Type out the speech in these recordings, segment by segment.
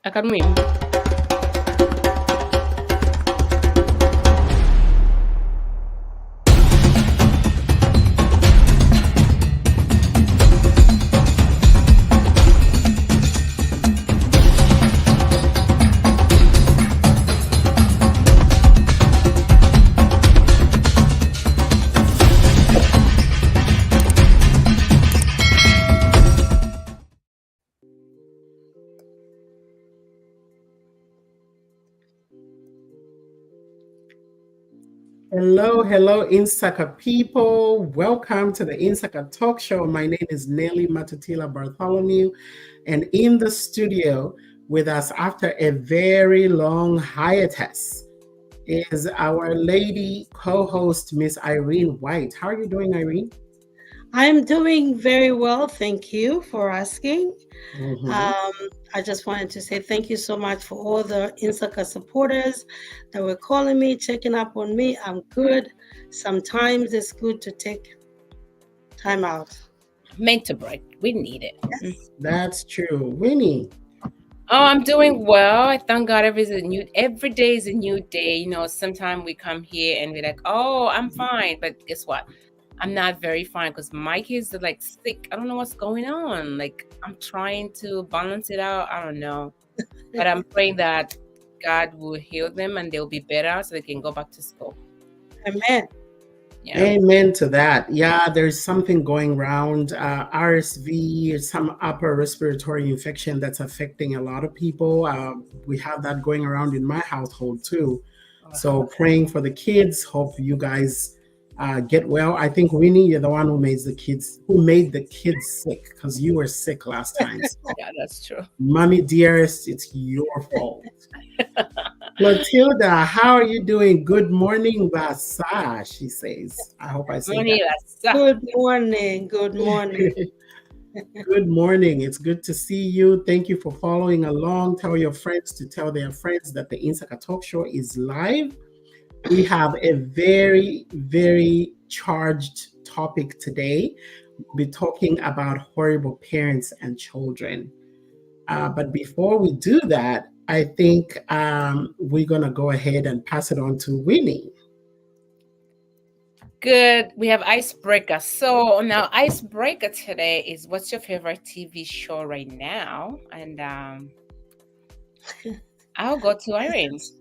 Akanwim. Hello, hello, Insaka people. Welcome to the Insaka Talk Show. My name is Nelly Matutila Bartholomew, and in the studio with us after a very long hiatus is our lady co-host, Miss Irene White. How are you doing, Irene? I'm doing very well. Thank you for asking. Mhm. Um, I just wanted to say thank you so much for all the Insaka supporters that were calling me, checking up on me. I'm good. Sometimes it's good to take time out. Mental break. We need it. Yes. That's true. Winnie. Oh, I'm doing well. I thank God every day is a new day. Sometimes we come here and we're like, oh, I'm fine. But guess what? I'm not very fine because my kids are like sick. I don't know what's going on. Like I'm trying to balance it out. I don't know. But I'm praying that God will heal them and they'll be better so they can go back to school. Amen. Yeah. Amen to that. Yeah, there's something going around RSV, some upper respiratory infection that's affecting a lot of people. We have that going around in my household too. So praying for the kids. Hope you guys get well. I think Winnie, you're the one who made the kids sick because you were sick last time. So, Yeah, that's true. mommy dearest, it's your fault. Clotilda, how are you doing? Good morning, Vasa, she says. I hope I say Money, that. Good morning. Good morning. Good morning. It's good to see you. Thank you for following along. Tell your friends to tell their friends that the Insaka Talk Show is live. We have a very, very charged topic today. We'll be talking about horrible parents and children. But before we do that, I think we're going to go ahead and pass it on to Winnie. Good. We have icebreaker. So now icebreaker today is what's your favorite TV show right now? And I'll go to Irene's.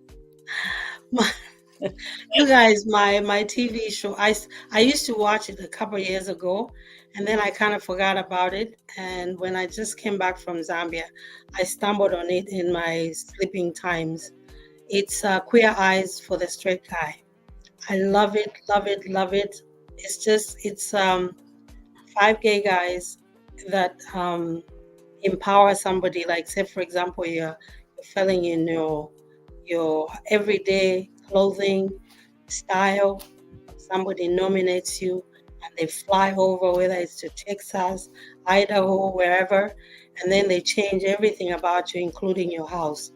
You guys, my TV show, I used to watch it a couple of years ago, and then I kind of forgot about it. And when I just came back from Zambia, I stumbled on it in my sleeping times. It's Queer Eyes for the Straight Guy. I love it, love it, love it. It's five gay guys that empower somebody. Like, say for example, you're filling in your everyday clothing style. Somebody nominates you and they fly over, whether it's to Texas, Idaho, wherever, and then they change everything about you, including your house.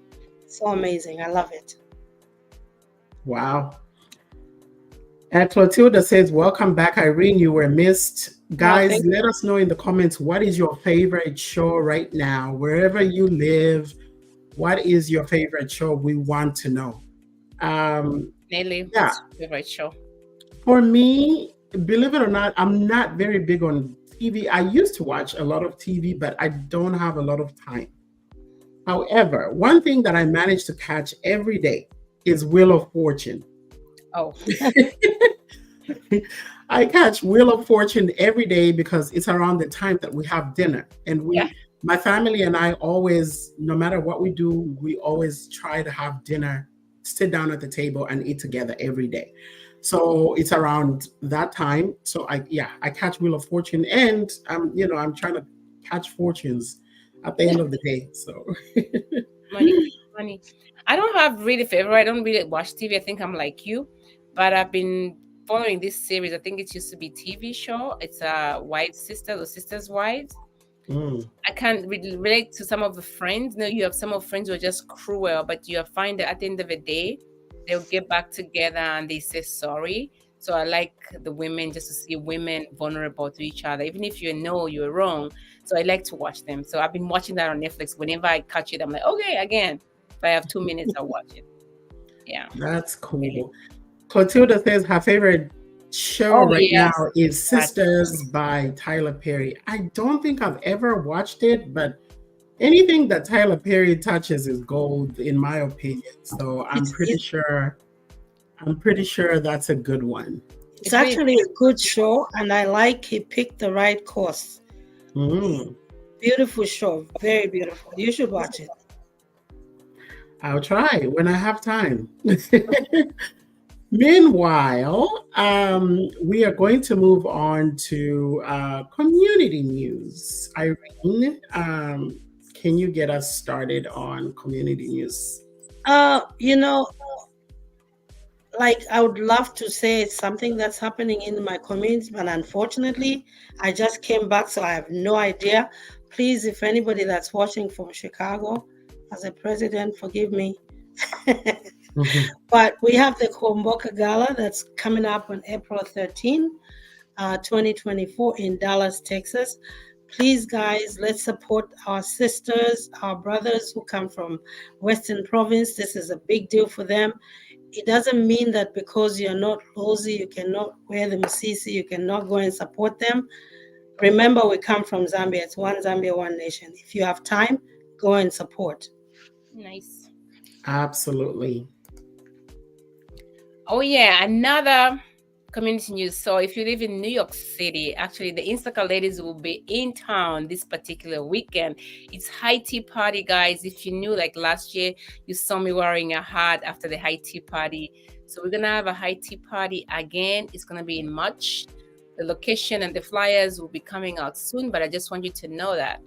So amazing. I love it. Wow. And Clotilda says, welcome back, Irene. You were missed. Oh, Guys, thank let us know in the comments what is your favorite show right now, wherever you live. What is your favorite show? We want to know. Nelly, Yeah, what's your favorite show? for me, believe it or not, I'm not very big on TV. I used to watch a lot of TV, but I don't have a lot of time. However, one thing that I manage to catch every day is Wheel of Fortune. Oh, I catch Wheel of Fortune every day because it's around the time that we have dinner. And yeah. my family and I always, no matter what we do, we always try to have dinner, sit down at the table and eat together every day. So it's around that time. So I catch Wheel of Fortune and I'm trying to catch fortunes at the end of the day. So Money, money. I don't have really favorite. I don't really watch TV. I think I'm like you, but I've been following this series. I think it used to be TV show. It's a Wives Sisters or Sisters Wives. mm, I can't really relate to some of the friends. No, you have some of friends who are just cruel, but you find that at the end of the day, they'll get back together and they say sorry. So I like the women just to see women vulnerable to each other, even if you know you're wrong. So I like to watch them. So I've been watching that on Netflix. Whenever I catch it, I'm like, okay, again. If I have 2 minutes, I'll watch it. Yeah. That's cool. Clotilda says her favorite show Oh, right now yes. is Sisters by Tyler Perry. I don't think I've ever watched it, but anything that Tyler Perry touches is gold, in my opinion. So I'm pretty sure that's a good one. It's actually a good show, and I like he picked the right course. Beautiful show, very beautiful. You should watch it. I'll try when I have time. Meanwhile, we are going to move on to community news. Irene, can you get us started on community news? Like I would love to say it's something that's happening in my community, but unfortunately, I just came back, so I have no idea. Please, if anybody that's watching from Chicago, as a president, forgive me. But we have the Komboka Gala that's coming up on April 13, 2024 in Dallas, Texas. Please, guys, let's support our sisters, our brothers who come from Western Province. This is a big deal for them. It doesn't mean that because you're not Lozi, you cannot wear the Musisi, you cannot go and support them. Remember, we come from Zambia. It's one Zambia, one nation. If you have time, go and support. Nice. Absolutely. Oh, yeah. Another community news. So if you live in New York City, actually the Insaka ladies will be in town this particular weekend. It's high tea party, guys. If you knew, like last year, you saw me wearing a hat after the high tea party. So we're going to have a high tea party again. It's going to be in March. The location and the flyers will be coming out soon, but I just want you to know that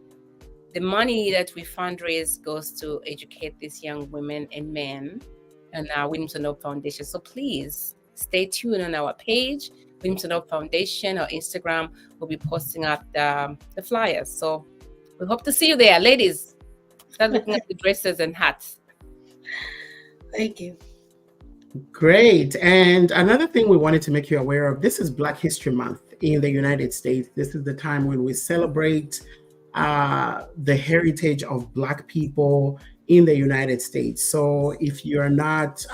the money that we fundraise goes to educate these young women and men and our Williamson Hope Foundation. So please stay tuned on our page, Williamson Hope Foundation, or Instagram. We'll be posting out the flyers. So we hope to see you there, ladies. Start looking at the dresses and hats. Thank you. Great. And another thing we wanted to make you aware of, this is Black History Month in the United States. This is the time when we celebrate the heritage of Black people in the United States. So if you're not,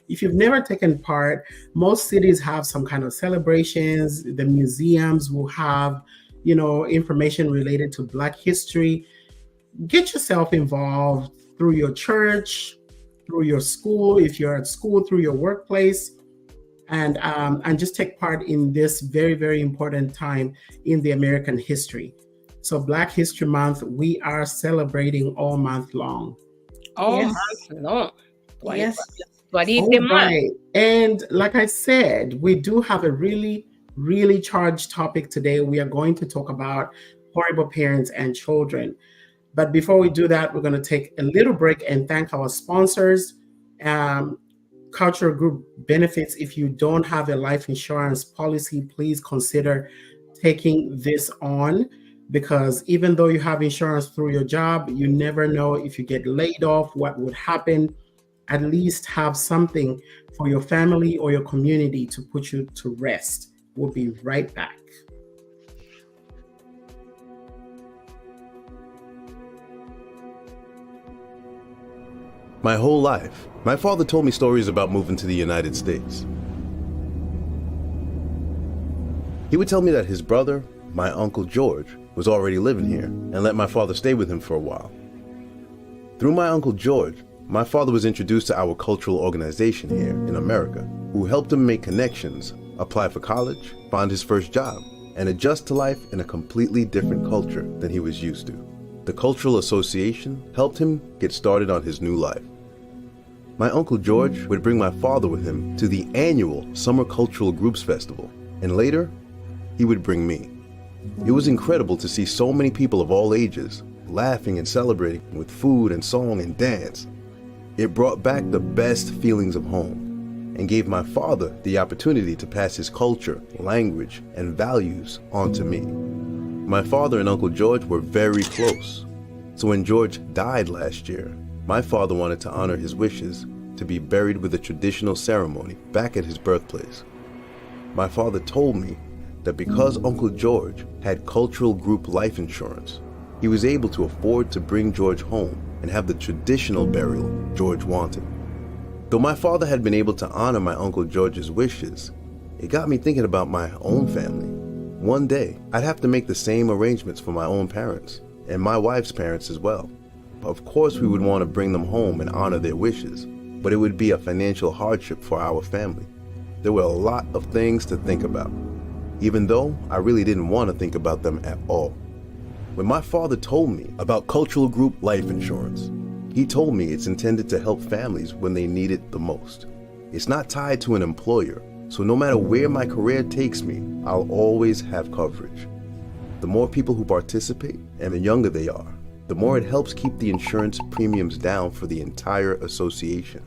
if you've never taken part, most cities have some kind of celebrations. The museums will have, information related to Black history. Get yourself involved through your church, through your school, if you're at school, through your workplace, and just take part in this very, very important time in the American history. So Black History Month, we are celebrating all month long. All month long. Yes. All right. And like I said, we do have a really, really charged topic today. We are going to talk about horrible parents and children. But before we do that, we're going to take a little break and thank our sponsors. Cultural Group Benefits. If you don't have a life insurance policy, please consider taking this on, because even though you have insurance through your job, you never know if you get laid off, what would happen. At least have something for your family or your community to put you to rest. We'll be right back. My whole life, my father told me stories about moving to the United States. He would tell me that his brother, my Uncle George, was already living here and let my father stay with him for a while. Through my Uncle George, my father was introduced to our cultural organization here in America, who helped him make connections, apply for college, find his first job, and adjust to life in a completely different culture than he was used to. The Cultural Association helped him get started on his new life. My Uncle George would bring my father with him to the annual Summer Cultural Groups Festival, and later, he would bring me. It was incredible to see so many people of all ages laughing and celebrating with food and song and dance. It brought back the best feelings of home and gave my father the opportunity to pass his culture, language, and values on to me. My father and Uncle George were very close, so when George died last year, my father wanted to honor his wishes to be buried with a traditional ceremony back at his birthplace. My father told me that because Uncle George had cultural group life insurance, he was able to afford to bring George home and have the traditional burial George wanted. Though my father had been able to honor my Uncle George's wishes, it got me thinking about my own family. One day, I'd have to make the same arrangements for my own parents, and my wife's parents as well. Of course, we would want to bring them home and honor their wishes, but it would be a financial hardship for our family. There were a lot of things to think about, even though I really didn't want to think about them at all. When my father told me about cultural group life insurance, he told me it's intended to help families when they need it the most. It's not tied to an employer, so no matter where my career takes me, I'll always have coverage. The more people who participate and the younger they are, the more it helps keep the insurance premiums down for the entire association.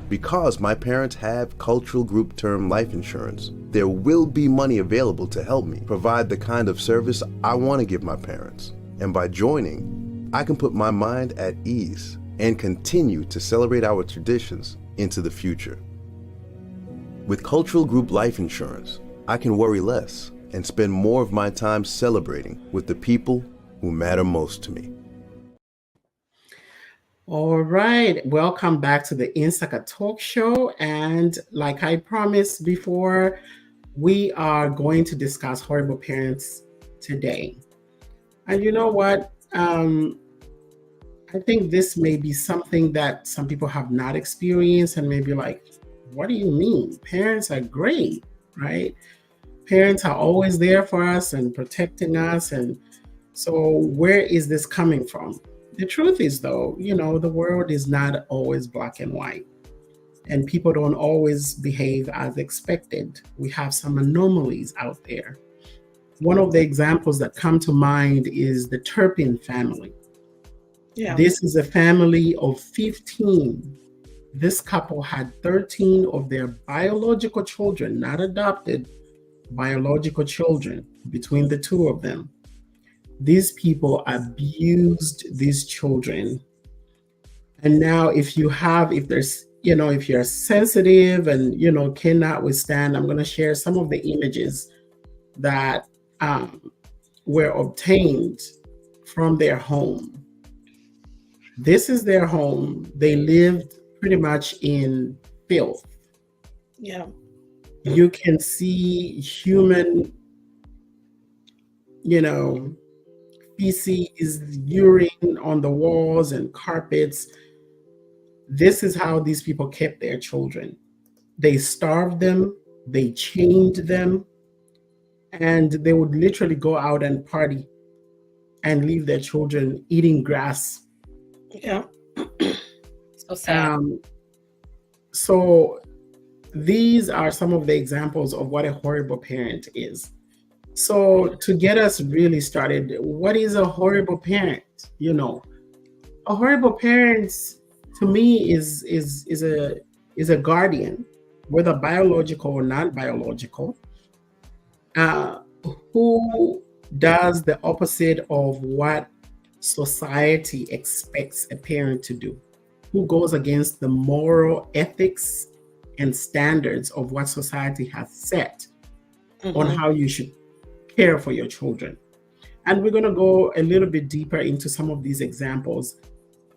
Because my parents have cultural group term life insurance, there will be money available to help me provide the kind of service I want to give my parents. And by joining, I can put my mind at ease and continue to celebrate our traditions into the future. With cultural group life insurance, I can worry less and spend more of my time celebrating with the people who matter most to me. All right, welcome back to the Insaka Talk Show. And like I promised before, we are going to discuss horrible parents today. And you know what? I think this may be something that some people have not experienced and maybe like, what do you mean? Parents are great, right? Parents are always there for us and protecting us. And so where is this coming from? The truth is, though, the world is not always black and white, and people don't always behave as expected. We have some anomalies out there. One of the examples that come to mind is the Turpin family. Yeah. This is a family of 15. This couple had 13 of their biological children, not adopted, biological children between the two of them. These people abused these children. And now if you're sensitive and, cannot withstand, I'm going to share some of the images that were obtained from their home. This is their home. They lived pretty much in filth. Yeah. You can see human, feces, urine on the walls and carpets. This is how these people kept their children. They starved them, they chained them, and they would literally go out and party and leave their children eating grass. Yeah. So sad. So these are some of the examples of what a horrible parent is. So to get us really started, what is a horrible parent? A horrible parent to me is a guardian, whether biological or non-biological, who does the opposite of what society expects a parent to do, who goes against the moral ethics and standards of what society has set on how you should care for your children. And we're going to go a little bit deeper into some of these examples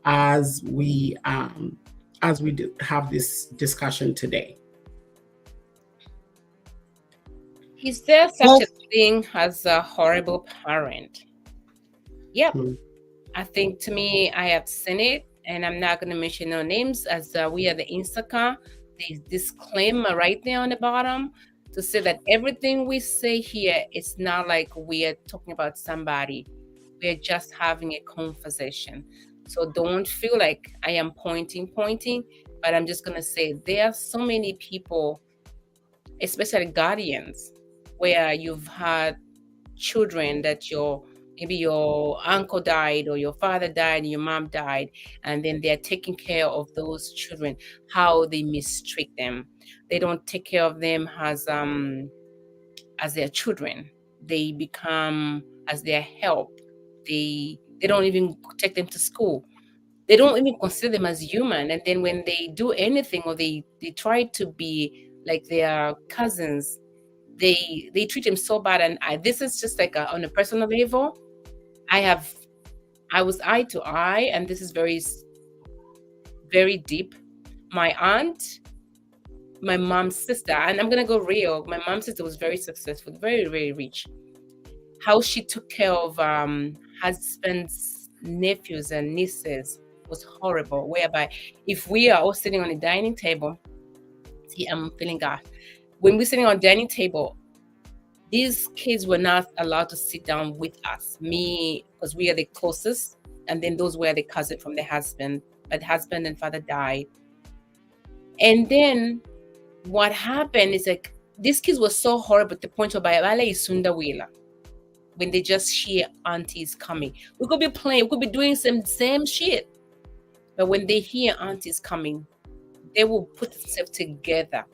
as we have this discussion today. Is there such a thing as a horrible parent? Yep. I think, to me, I have seen it, and I'm not going to mention no names, as we are the Insaka. There's disclaimer right there on the bottom to say that everything we say here, it's not like we are talking about somebody. We're just having a conversation. So don't feel like I am pointing, but I'm just going to say there are so many people, especially guardians, where you've had children that maybe your uncle died or your father died and your mom died, and then they're taking care of those children, how they mistreat them. They don't take care of them as their children. They become as their help. They don't even take them to school. They don't even consider them as human. And then when they do anything or they try to be like their cousins, they treat him so bad. And this is just like on a personal level. I was eye to eye, and this is very, very deep. My aunt, my mom's sister, and I'm gonna go real. My mom's sister was very successful, very, very rich. How she took care of husband's nephews and nieces was horrible. Whereby, if we are all sitting on a dining table, see, I'm feeling God. When we're sitting on a dining table, these kids were not allowed to sit down with us. Me, because we are the closest, and then those were the cousin from the husband. But husband and father died. And then what happened is like these kids were so horrible to the point of when they just hear aunties coming. We could be playing, we could be doing some same shit. But when they hear aunties coming, they will put themselves together.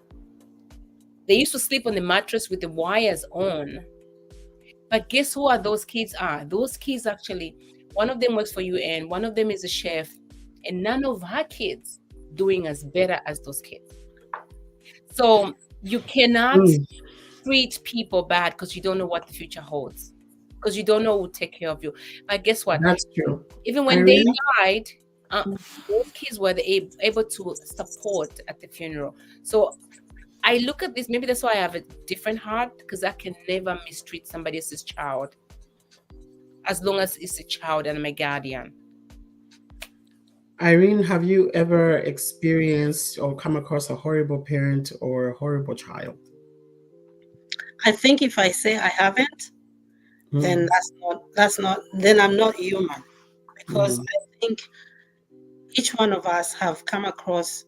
They used to sleep on the mattress with the wires on. But guess who those kids are? Those kids actually, one of them works for UN, one of them is a chef, and none of her kids doing as better as those kids. So you cannot treat people bad because you don't know what the future holds. Because you don't know who will take care of you. But guess what? That's true. Even when they died, those kids were able to support at the funeral. So I look at this, maybe that's why I have a different heart, because I can never mistreat somebody else's child. As long as it's a child and I'm a guardian. Irene, have you ever experienced or come across a horrible parent or a horrible child? I think if I say I haven't, then then I'm not human, because I think each one of us have come across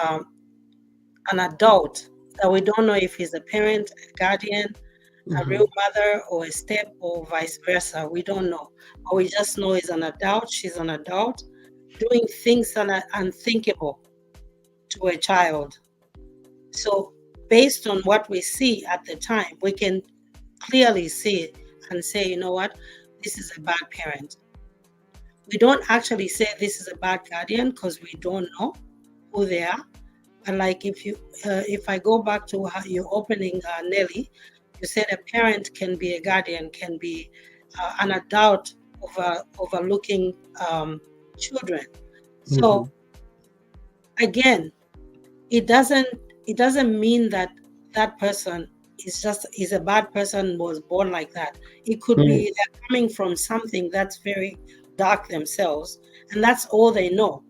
an adult that we don't know if he's a parent, a guardian, a real mother, or a step, or vice versa. We don't know, but we just know he's an adult, she's an adult, doing things that are unthinkable to a child. So based on what we see at the time, we can clearly see it and say, you know what, this is a bad parent. We don't actually say this is a bad guardian because we don't know who they are. And like if I go back to how your opening, Nelly, you said a parent can be a guardian, can be an adult overlooking children. So again, it doesn't mean that that person is a bad person, was born like that. It could be they're coming from something that's very dark themselves, and that's all they know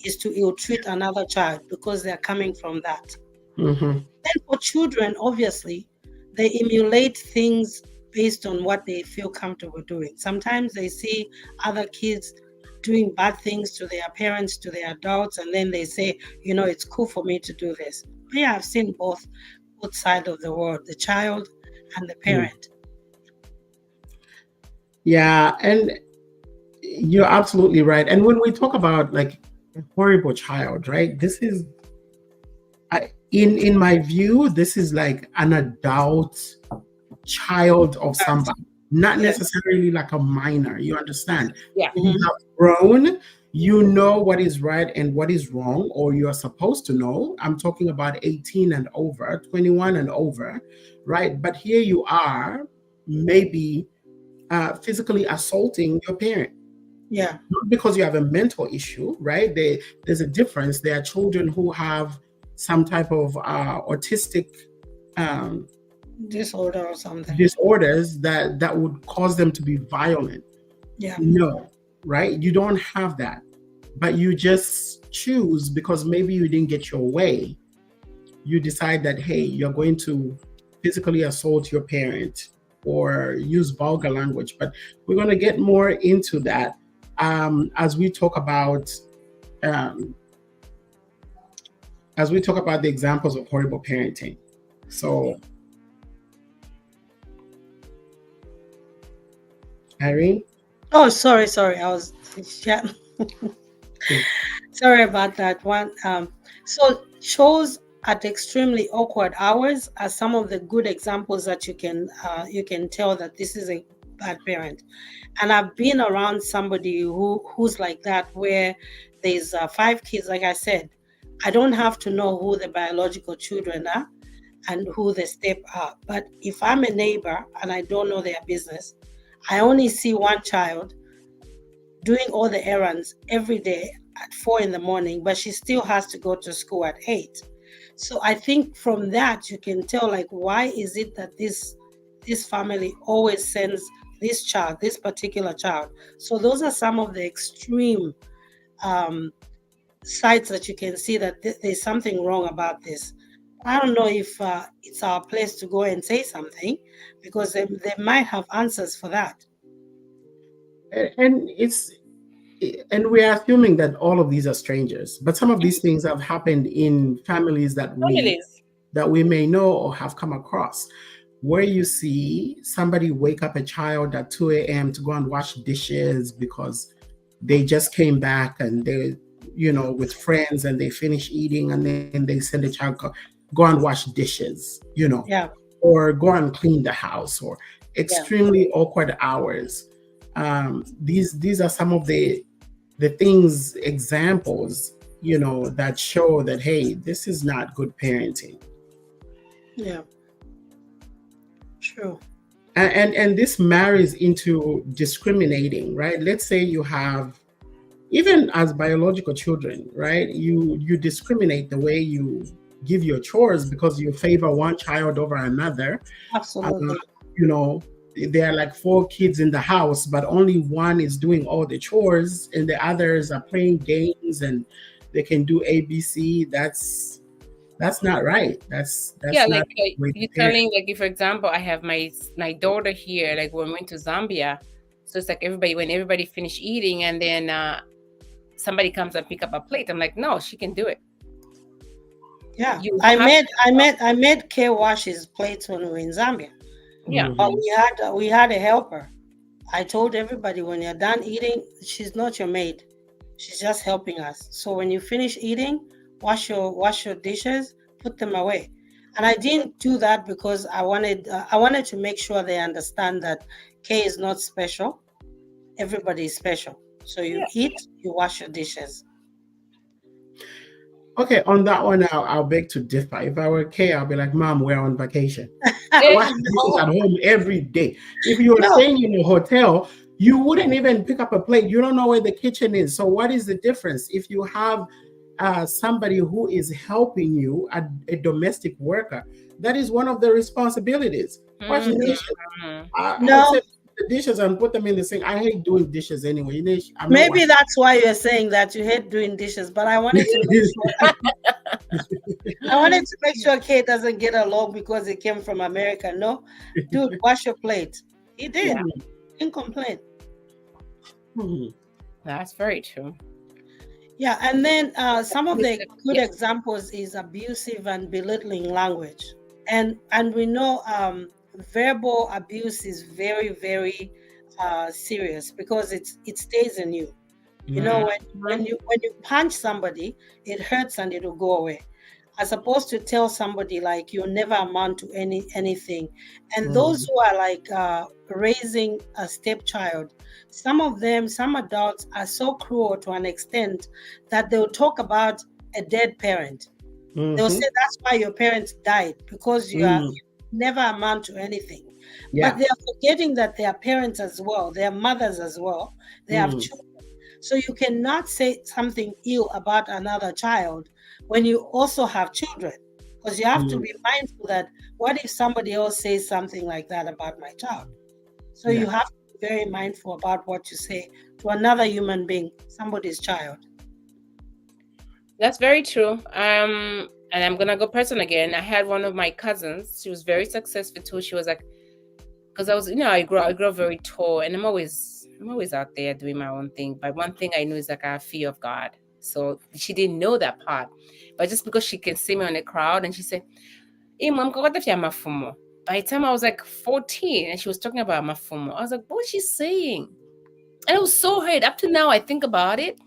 is to ill-treat another child because they're coming from that. Then for children, obviously, they emulate things based on what they feel comfortable doing. Sometimes they see other kids doing bad things to their parents, to their adults, and then they say, you know, it's cool for me to do this. But yeah, I've seen both sides of the world, the child and the parent. Yeah, and you're absolutely right. And when we talk about like a horrible child, right? This is, in my view, this is like an adult child of somebody, not necessarily like a minor. You understand? Yeah. You have grown. You know what is right and what is wrong, or you're supposed to know. I'm talking about 18 and over, 21 and over, right? But here you are, maybe physically assaulting your parent. Yeah. Not because you have a mental issue, right? There's a difference. There are children who have some type of autistic disorder or something. Disorders that would cause them to be violent. Yeah. No, right? You don't have that. But you just choose because maybe you didn't get your way. You decide that, hey, you're going to physically assault your parent or use vulgar language. But we're going to get more into that as we talk about the examples of horrible parenting. So, Irene? Oh, sorry. I was sorry about that one. So shows at extremely awkward hours are some of the good examples that you can tell that this is a bad parent. And I've been around somebody who's like that, where there's 5 kids. Like I said, I don't have to know who the biological children are. and who the step are. But if I'm a neighbor and I don't know their business, I only see one child doing all the errands every day at 4 in the morning, but she still has to go to school at 8. So I think from that you can tell, like, why is it that this family always sends this child, this particular child? So those are some of the extreme sites that you can see that there's something wrong about this. I don't know if it's our place to go and say something, because they might have answers for that. And we are assuming that all of these are strangers, but some of these things have happened in families that we may know or have come across, where you see somebody wake up a child at 2 a.m. to go and wash dishes because they just came back and they, with friends, and they finish eating, and then they send the child go and wash dishes, or go and clean the house, or extremely awkward hours. These are some of the things, examples, that show that, hey, this is not good parenting. Yeah, true. And this marries into discriminating, right? Let's say you have, even as biological children, right? You discriminate the way you give your chores because you favor one child over another. Absolutely. There are like 4 kids in the house, but only one is doing all the chores and the others are playing games and they can do ABC. That's not right. That's yeah, not like you're telling, like, if, for example, I have my daughter here, like when we went to Zambia, so it's like when everybody finish eating and then somebody comes and pick up a plate, I'm like, no, she can do it. Yeah, I made Kay wash his plates when we were in Zambia. Yeah, but we had a helper. I told everybody, when you're done eating, she's not your maid. She's just helping us. So when you finish eating, wash your dishes, put them away. And I didn't do that because I wanted to make sure they understand that Kay is not special. Everybody is special. So you eat, you wash your dishes. Okay, on that one, I'll beg to differ. If I were Kay, I'll be like, Mom, we're on vacation. Wash dishes at home every day. If you were staying in a hotel, you wouldn't even pick up a plate. You don't know where the kitchen is. So what is the difference? If you have somebody who is helping you, a domestic worker, that is one of the responsibilities. Wash the dishes. I the dishes and put them in the sink. I hate doing dishes anyway. Maybe that's why you're saying that you hate doing dishes, but I wanted to make sure Kate doesn't get along because it came from America. No, dude, wash your plate. He did. Didn't complain. That's very true. Yeah, and then some of the good examples is abusive and belittling language, and we know verbal abuse is very, very serious because it stays in you. When you punch somebody, it hurts and it will go away, as opposed to tell somebody like you never amount to anything. And those who are like raising a stepchild, some adults are so cruel to an extent that they'll talk about a dead parent. They'll say that's why your parents died, because you never amount to anything. But they are forgetting that they are parents as well, they are mothers as well, they have children. So you cannot say something ill about another child when you also have children, because you have to be mindful that what if somebody else says something like that about my child? So you have to be very mindful about what you say to another human being, somebody's child. That's very true. And I'm gonna go personal again. I had one of my cousins. She was very successful too. She was like, because I was, I grew up very tall, and I'm always out there doing my own thing. But one thing I knew is like I have fear of God. So she didn't know that part. But just because she can see me on the crowd, and she said, "Hey, mom, by the time I was like 14, and she was talking about mafumo, I was like, what is she saying? And it was so hard. Up to now, I think about it.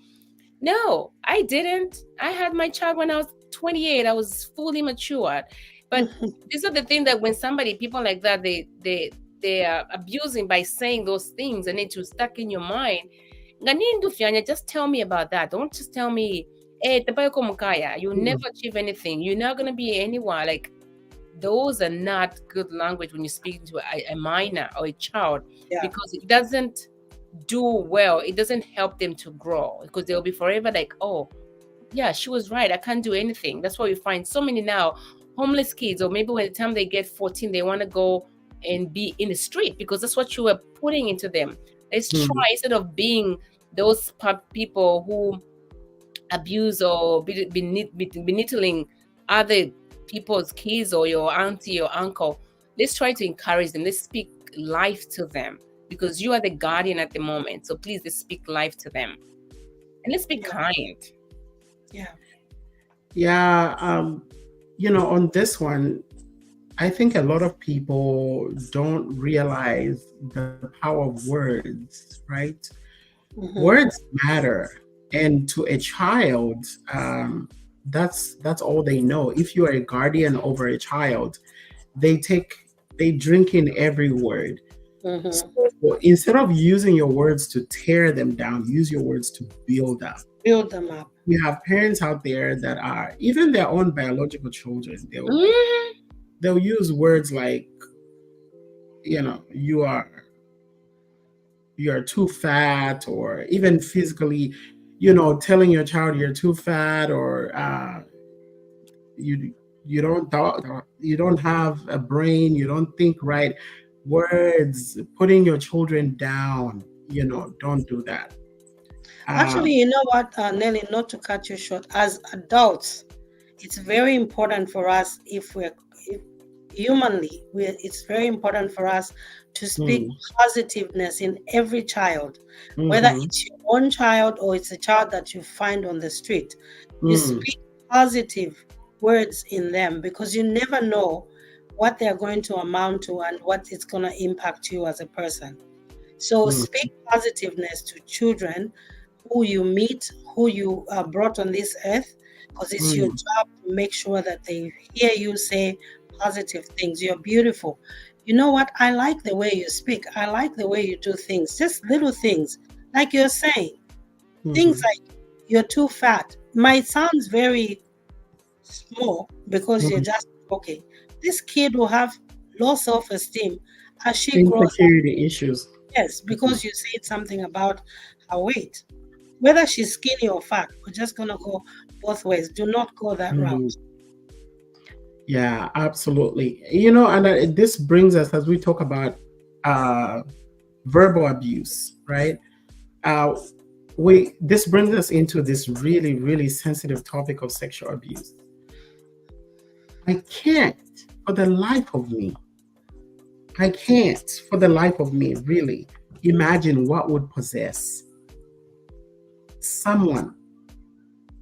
No, I didn't. I had my child when I was 28. I was fully matured. But these are the things that when people like that, they are abusing by saying those things, and it's stuck in your mind. Just tell me about that. Don't just tell me, hey, you'll never achieve anything. You're not going to be anyone. Like, those are not good language when you're speaking to a minor or a child, Yeah. because it doesn't do well. It doesn't help them to grow, because they'll be forever like, oh, yeah, she was right. I can't do anything. That's why we find so many now homeless kids, or maybe by the time they get 14, they want to go and be in the street, because that's what you were putting into them. Let's try, instead of being those people who abuse or belittling other people's kids or your auntie or uncle. Let's try to encourage them. Let's speak life to them, because you are the guardian at the moment. So please, let's speak life to them, and let's be kind. Yeah. Yeah. On this one, I think a lot of people don't realize the power of words, right? Words matter. And to a child, that's all they know. If you are a guardian over a child, they drink in every word. So instead of using your words to tear them down, use your words to build up. Build them up. We have parents out there that are, even their own biological children, they'll use words like, you are too fat, or even physically, telling your child you're too fat, or you don't have a brain, you don't think right. Words, putting your children down, don't do that. Actually, you know what, Nelly, not to cut you short, as adults, it's very important for us, it's very important for us to speak positiveness in every child, whether it's your own child or it's a child that you find on the street. You speak positive words in them, because you never know what they're going to amount to and what it's going to impact you as a person. So speak positiveness to children who you meet, who you brought on this earth, because it's your job to make sure that they hear you say positive things. You're beautiful. You know what? I like the way you speak. I like the way you do things. Just little things, like you're saying. Things like, you're too fat. Might sound very small, because you're just, okay, this kid will have low self-esteem as she grows up. Insecurity issues. Yes, because you said something about her weight. Whether she's skinny or fat, we're just going to go both ways. Do not go that route. Yeah, absolutely. And this brings us, as we talk about verbal abuse, right? This brings us into this really, really sensitive topic of sexual abuse. I can't, for the life of me, really imagine what would possess someone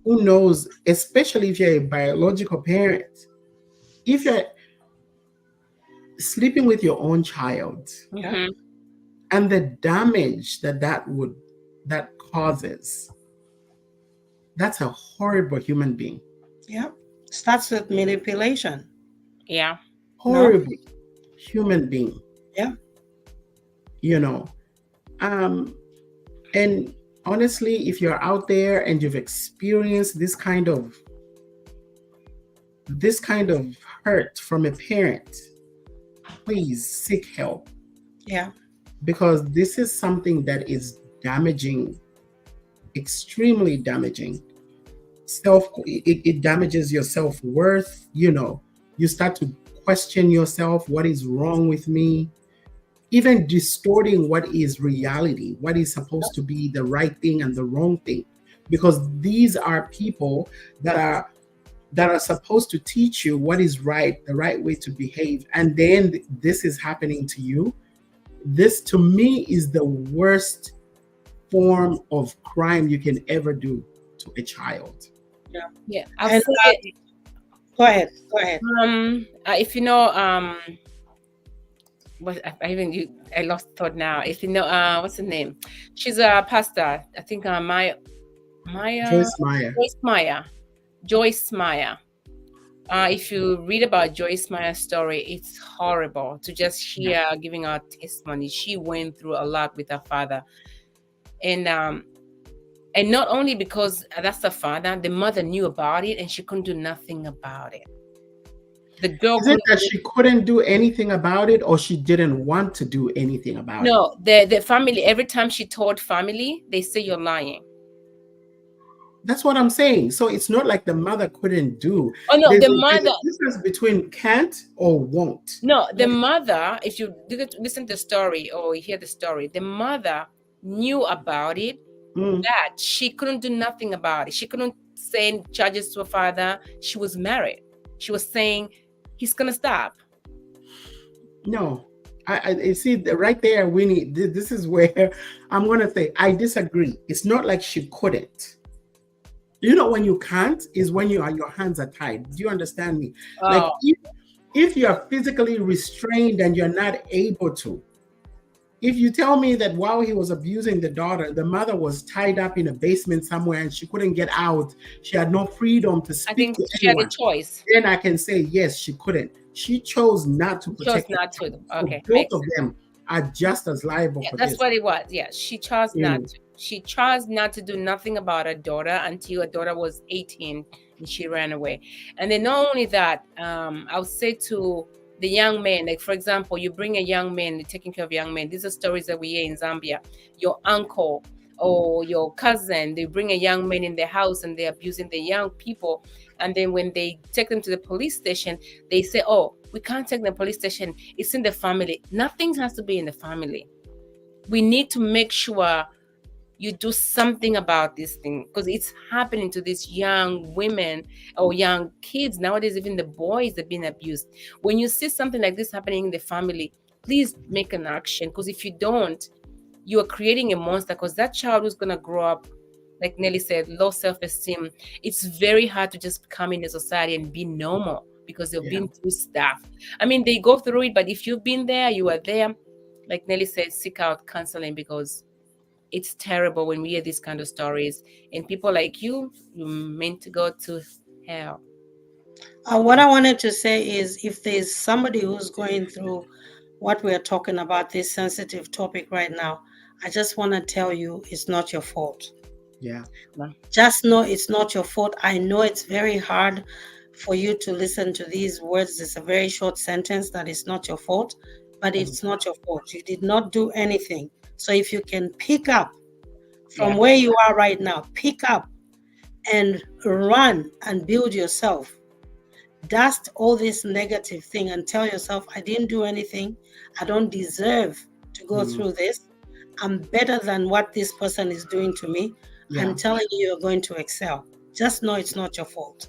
who knows, especially if you're a biological parent, if you're sleeping with your own child, and the damage that causes, that's a horrible human being. Yeah. Starts with manipulation. Yeah. Horrible human being. Yeah. And honestly, if you're out there and you've experienced this kind of hurt from a parent, please seek help. Yeah. Because this is something that is damaging, extremely damaging. It damages your self-worth. You start to question yourself, what is wrong with me? Even distorting what is reality, what is supposed to be the right thing and the wrong thing, because these are people that are supposed to teach you what is right, the right way to behave, and then this is happening to you. This, to me, is the worst form of crime you can ever do to a child. Yeah. Go ahead. If you know, I lost thought now. If you know, what's her name? She's a pastor. I think Joyce Meyer. If you read about Joyce Meyer's story, it's horrible to just hear giving her testimony. She went through a lot with her father, and not only because that's the father, the mother knew about it and she couldn't do nothing about it. The girl Is it couldn't that do- she couldn't do anything about it, or she didn't want to do anything about it? No, the family, every time she told family, they say you're lying. That's what I'm saying. So it's not like the mother couldn't do. Oh no, There's the there's mother. a difference between can't or won't. No, the mother, if you listen to the story or hear the story, the mother knew about it, Mm. that she couldn't do nothing about it. She couldn't send charges to her father. She was married. She was saying, he's going to stop. No, I see right there, Winnie. This is where I'm going to say I disagree. It's not like she couldn't. You know, when you can't is when your hands are tied. Do you understand me? Like Oh, if you are physically restrained and you're not able to. If you tell me that while he was abusing the daughter, the mother was tied up in a basement somewhere and she couldn't get out, she had no freedom to I speak think to she had a anyone, choice. then I can say yes, she couldn't. She chose not to She chose protect not to. her. So Okay, both makes of sense. them are just as liable Yeah, for that's this. what it was. Yeah, she chose not Mm. to. She chose not to do nothing about her daughter until her daughter was 18 and she ran away. And then not only that, I would say to the young men, like for example, you bring a young man, you're taking care of young men. These are stories that we hear in Zambia. Your uncle or your cousin, they bring a young man in their house and they're abusing the young people. And then when they take them to the police station, they say, oh, we can't take them to the police station. It's in the family. Nothing has to be in the family. We need to make sure you do something about this thing because it's happening to these young women or young kids nowadays. Even the boys are being abused. When you see something like this happening in the family, please make an action, because if you don't, you are creating a monster, because that child who's going to grow up, like Nelly said, low self-esteem. It's very hard to just come into society and be normal because they've been through stuff. I mean, they go through it, but if you've been there, you are there. Like Nelly said, seek out counseling, because it's terrible when we hear these kind of stories. And people like you're meant to go to hell. What I wanted to say is, if there's somebody who's going through what we're talking about, this sensitive topic right now, I just want to tell you it's not your fault. Yeah. Just know it's not your fault. I know it's very hard for you to listen to these words. It's a very short sentence that it's not your fault, but it's not your fault. You did not do anything. So if you can pick up from where you are right now, pick up and run and build yourself. Dust all this negative thing and tell yourself, I didn't do anything. I don't deserve to go through this. I'm better than what this person is doing to me. Yeah. I'm telling you, you're going to excel. Just know it's not your fault.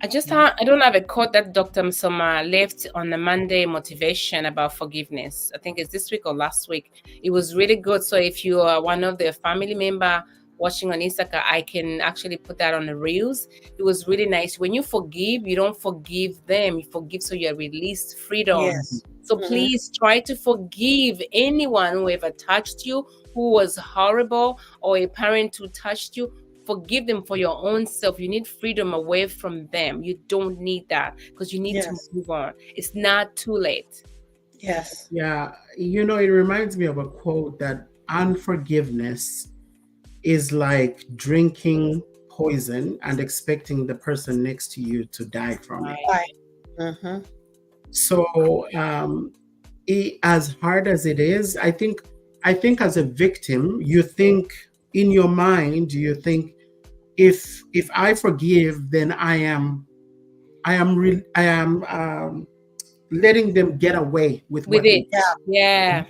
I don't have a quote that Dr. Msoma left on the Monday motivation about forgiveness. I think it's this week or last week. It was really good. So if you are one of the family member watching on Insaka, I can actually put that on the reels. It was really nice. When you forgive, you don't forgive them. You forgive so you're released freedom. Yes. So please try to forgive anyone who ever touched you, who was horrible, or a parent who touched you. Forgive them for your own self. You need freedom away from them. You don't need that, because you need to move on. It's not too late. Yes. Yeah. You know, it reminds me of a quote that unforgiveness is like drinking poison and expecting the person next to you to die from it. Right. So as hard as it is, I think as a victim, you think in your mind, you think, if I forgive, then I am letting them get away with what it. they do. Yeah.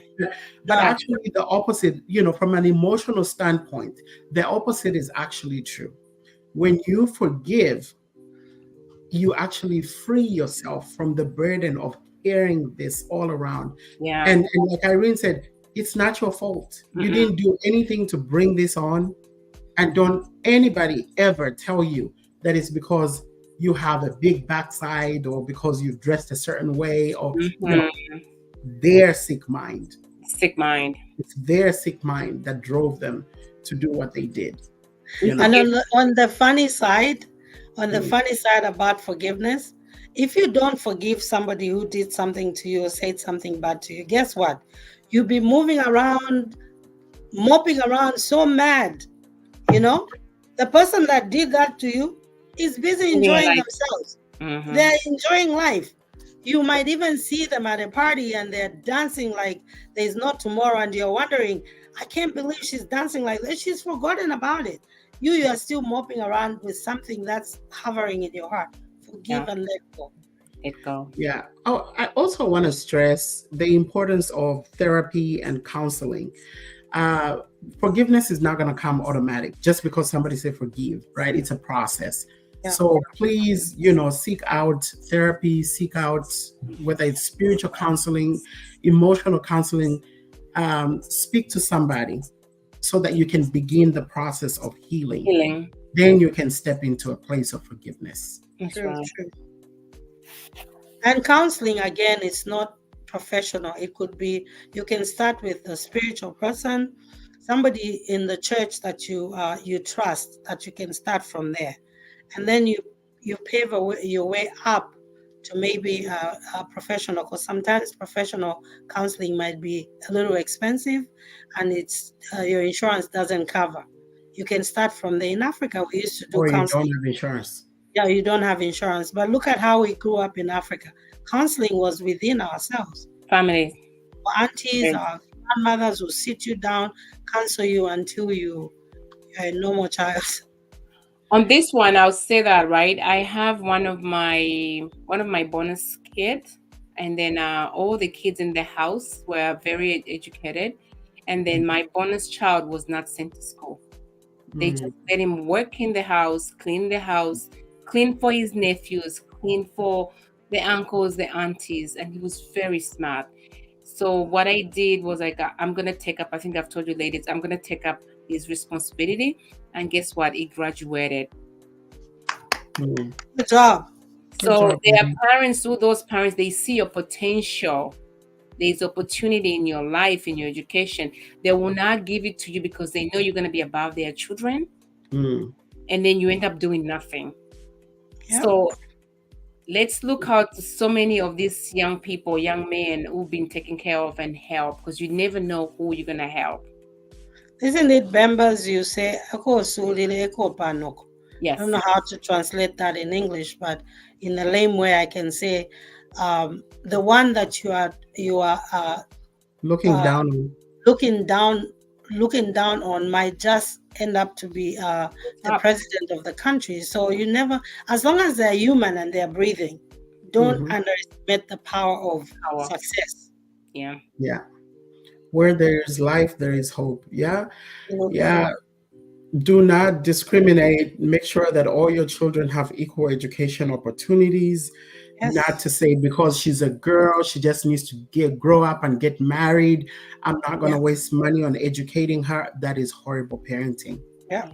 But actually the opposite, you know, from an emotional standpoint, the opposite is actually true. When you forgive, you actually free yourself from the burden of carrying this all around. Yeah. And like Irene said, it's not your fault. You didn't do anything to bring this on. And don't anybody ever tell you that it's because you have a big backside or because you've dressed a certain way, or their sick mind. Sick mind. It's their sick mind that drove them to do what they did. You know? And on the funny side, about forgiveness, if you don't forgive somebody who did something to you or said something bad to you, guess what? You'll be moving around, moping around, so mad. You know, the person that did that to you is busy enjoying themselves. They're enjoying life. You might even see them at a party and they're dancing like there's no tomorrow, and you're wondering, I can't believe she's dancing like this. She's forgotten about it. You are still moping around with something that's hovering in your heart. Forgive and let go. Let go. Yeah. Oh, I also want to stress the importance of therapy and counseling. Uh, Forgiveness is not going to come automatic just because somebody say forgive, right? It's a process. Yeah. So please, seek out therapy, seek out whether it's spiritual counseling, emotional counseling. Speak to somebody so that you can begin the process of healing. Then you can step into a place of forgiveness. That's True, right. true. And counseling, again, it's not professional. It could be, you can start with a spiritual person, somebody in the church that you trust, that you can start from there. And then you pave your way up to maybe a professional, because sometimes professional counseling might be a little expensive, and it's your insurance doesn't cover. You can start from there. In Africa, we used to do Or you counseling. don't have insurance. Yeah, you don't have insurance. But look at how we grew up in Africa. Counseling was within ourselves. Family. Our aunties, our grandmothers will sit you down, counsel you until you're a normal child. On this one, I'll say that, right? I have one of my bonus kids, and then all the kids in the house were very educated, and then my bonus child was not sent to school. They just let him work in the house, clean for his nephews, clean for the uncles, the aunties, and he was very smart. So what I did was I'm gonna take up. I think I've told you, ladies, I'm gonna take up his responsibility. And guess what? He graduated. Good job. So there are parents, those parents, they see your potential. There's opportunity in your life, in your education. They will not give it to you because they know you're going to be above their children. And then you end up doing nothing. Yep. So let's look out to so many of these young people, young men who've been taken care of and help, because you never know who you're going to help. Isn't it Bembas you say, yes. I don't know how to translate that in English, but in a lame way I can say, the one that you are looking down on might just end up to be the president of the country. So you never, as long as they're human and they're breathing, don't underestimate the power of success. Yeah. Where there is life, there is hope. Do not discriminate. Make sure that all your children have equal education opportunities. Yes. Not to say because she's a girl, she just needs to grow up and get married. I'm not going to waste money on educating her. That is horrible parenting. Yeah.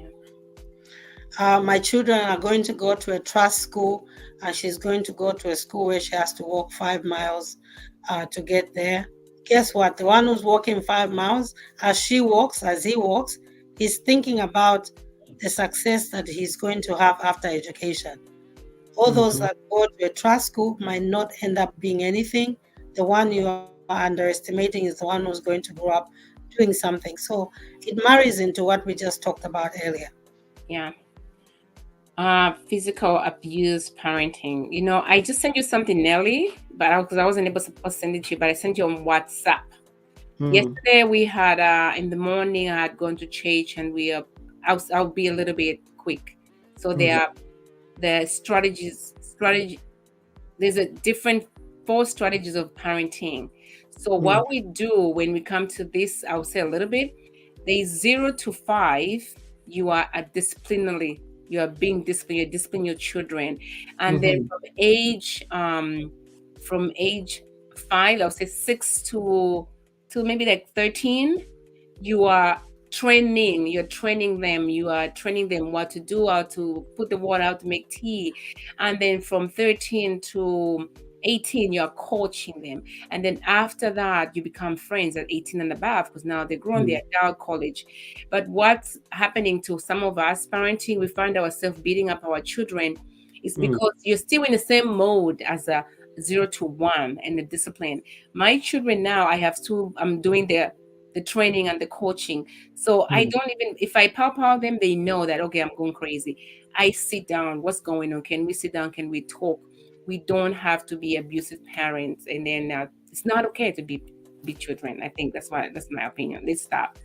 My children are going to go to a trust school, and she's going to go to a school where she has to walk 5 miles to get there. Guess what? The one who's walking 5 miles, as he walks, he's thinking about the success that he's going to have after education. All those that go to a trust school might not end up being anything. The one you are underestimating is the one who's going to grow up doing something. So it marries into what we just talked about earlier. Yeah. Physical abuse parenting. I just sent you something, Nelly, but because I wasn't able to send it to you, but I sent you on WhatsApp. Yesterday we had in the morning I had gone to church, and I'll be a little bit quick. So there are the strategy. There's a different 4 strategies of parenting. So what we do when we come to this, I'll say a little bit. There's 0 to 5. You are disciplinary. You are being disciplined. You discipline your children, and then from age 5, I'll say 6 to maybe like 13, you are training. You're training them. You are training them what to do, how to put the water out to make tea, and then from 13 to 18, you're coaching them, and then after that, you become friends at 18 and above, because now they're grown, they're adult college. But what's happening to some of us parenting, we find ourselves beating up our children, is because you're still in the same mode as a 0 to 1 and the discipline. My children now, I have 2. I'm doing the training and the coaching. So I don't even, if I pow them, they know that, okay, I'm going crazy. I sit down. What's going on? Can we sit down? Can we talk? we don't have to be abusive parents, and then it's not okay to be children. I think that's my opinion. Let's stop.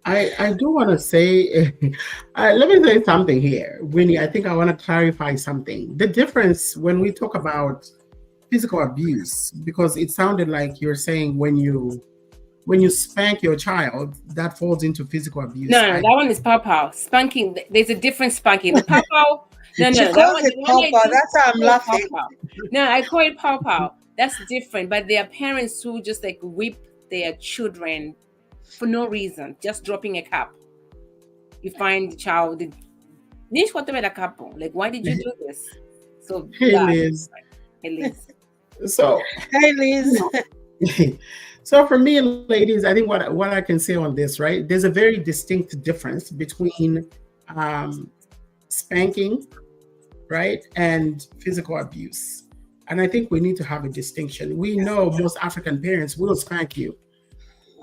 I do want to say, let me say something here, Winnie. I think I want to clarify something. The difference when we talk about physical abuse, because it sounded like you're saying when you spank your child, that falls into physical abuse. No, that one is pow. Spanking, there's a different spanking. The pow. No, She that calls one, it the one pow. That's why I'm laughing. pow. No, I call it pow. That's different. But there are parents who just like whip their children for no reason, just dropping a cup. You find the child, like, why did you do this? So, Hey, Liz. So, hey, Liz. So for me, ladies, I think what I can say on this, right? There's a very distinct difference between spanking, right, and physical abuse. And I think we need to have a distinction. We know most African parents will spank you,